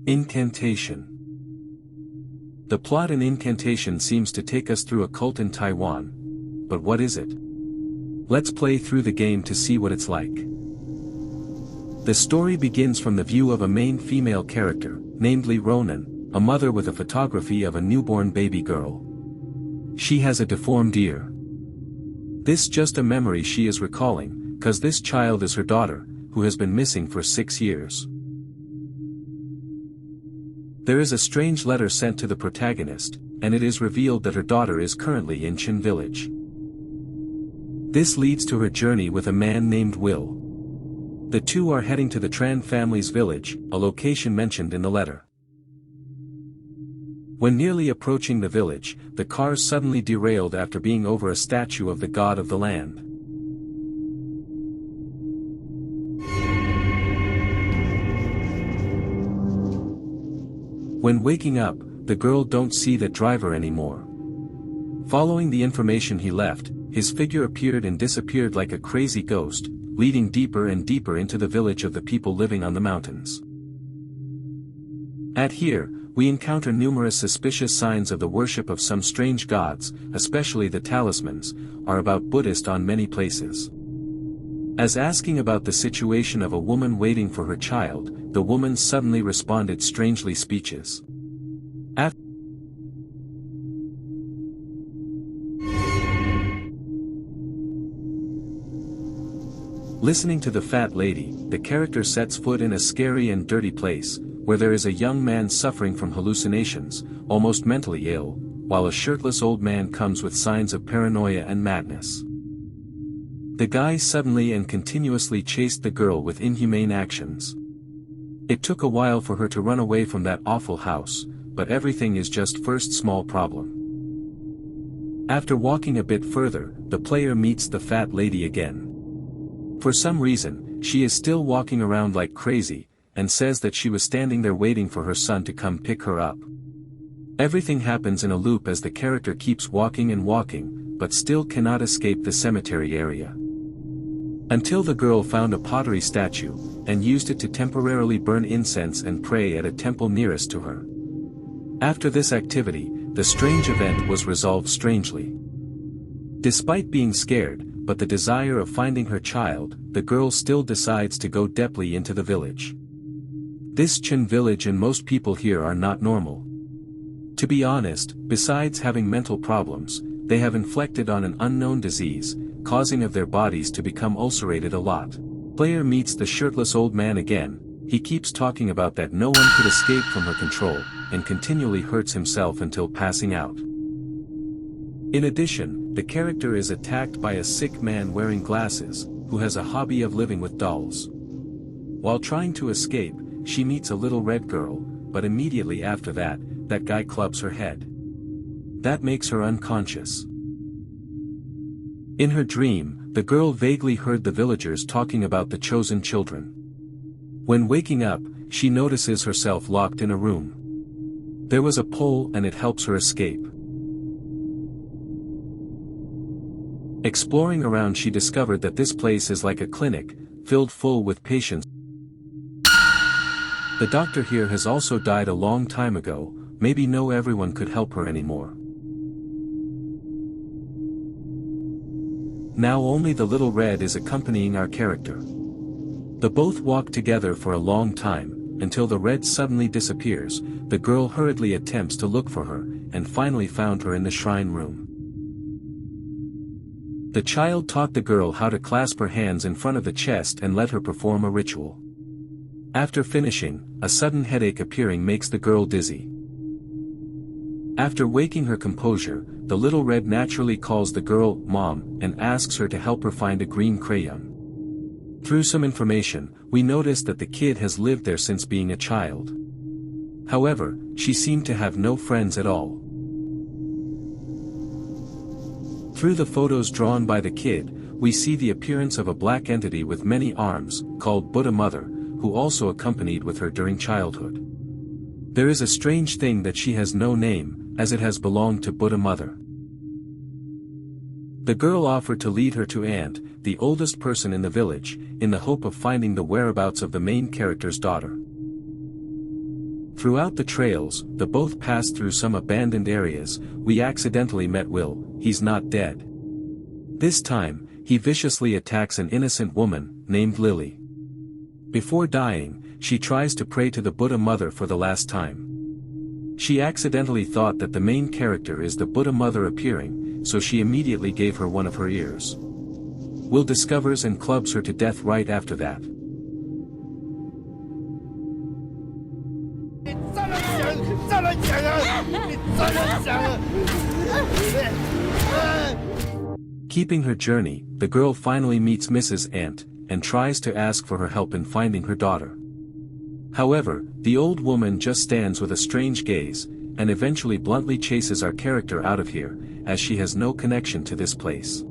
Incantation. The plot in Incantation seems to take us through a cult in Taiwan. But what is it? Let's play through the game to see what it's like. The story begins from the view of a main female character, namely Ronan, a mother with a photography of a newborn baby girl. She has a deformed ear. This just a memory she is recalling, cause this child is her daughter, who has been missing for 6 years. There is a strange letter sent to the protagonist, and it is revealed that her daughter is currently in Chin village. This leads to her journey with a man named Will. The two are heading to the Tran family's village, a location mentioned in the letter. When nearly approaching the village, the car suddenly derailed after being over a statue of the god of the land. When waking up, the girl don't see the driver anymore. Following the information he left, his figure appeared and disappeared like a crazy ghost, leading deeper and deeper into the village of the people living on the mountains. At here, we encounter numerous suspicious signs of the worship of some strange gods, especially the talismans, are about Buddhist on many places. As asking about the situation of a woman waiting for her child, the woman suddenly responded strangely speeches. Listening to the fat lady, the character sets foot in a scary and dirty place, where there is a young man suffering from hallucinations, almost mentally ill, while a shirtless old man comes with signs of paranoia and madness. The guy suddenly and continuously chased the girl with inhumane actions. It took a while for her to run away from that awful house, but everything is just first small problem. After walking a bit further, the player meets the fat lady again. For some reason, she is still walking around like crazy, and says that she was standing there waiting for her son to come pick her up. Everything happens in a loop as the character keeps walking and walking, but still cannot escape the cemetery area. Until the girl found a pottery statue, and used it to temporarily burn incense and pray at a temple nearest to her. After this activity, the strange event was resolved strangely. Despite being scared, but the desire of finding her child, the girl still decides to go deeply into the village. This Chin village and most people here are not normal. To be honest, besides having mental problems, they have inflicted on an unknown disease, causing of their bodies to become ulcerated a lot. Player meets the shirtless old man again, he keeps talking about that no one could escape from her control, and continually hurts himself until passing out. In addition, the character is attacked by a sick man wearing glasses, who has a hobby of living with dolls. While trying to escape, she meets a little red girl, but immediately after that, that guy clubs her head. That makes her unconscious. In her dream, the girl vaguely heard the villagers talking about the chosen children. When waking up, she notices herself locked in a room. There was a pole and it helps her escape. Exploring around, she discovered that this place is like a clinic, filled full with patients. The doctor here has also died a long time ago, maybe no everyone could help her anymore. Now only the little red is accompanying our character. The both walk together for a long time, until the red suddenly disappears. The girl hurriedly attempts to look for her, and finally found her in the shrine room. The child taught the girl how to clasp her hands in front of the chest and let her perform a ritual. After finishing, a sudden headache appearing makes the girl dizzy. After waking her composure, the little red naturally calls the girl Mom and asks her to help her find a green crayon. Through some information, we notice that the kid has lived there since being a child. However, she seemed to have no friends at all. Through the photos drawn by the kid, we see the appearance of a black entity with many arms, called Buddha Mother, who also accompanied with her during childhood. There is a strange thing that she has no name, as it has belonged to Buddha Mother. The girl offered to lead her to Aunt, the oldest person in the village, in the hope of finding the whereabouts of the main character's daughter. Throughout the trails, the both passed through some abandoned areas. We accidentally met Will. He's not dead. This time, he viciously attacks an innocent woman, named Lily. Before dying, she tries to pray to the Buddha Mother for the last time. She accidentally thought that the main character is the Buddha Mother appearing, so she immediately gave her one of her ears. Will discovers and clubs her to death right after that. Keeping her journey, the girl finally meets Mrs. Ant, and tries to ask for her help in finding her daughter. However, the old woman just stands with a strange gaze, and eventually bluntly chases our character out of here, as she has no connection to this place.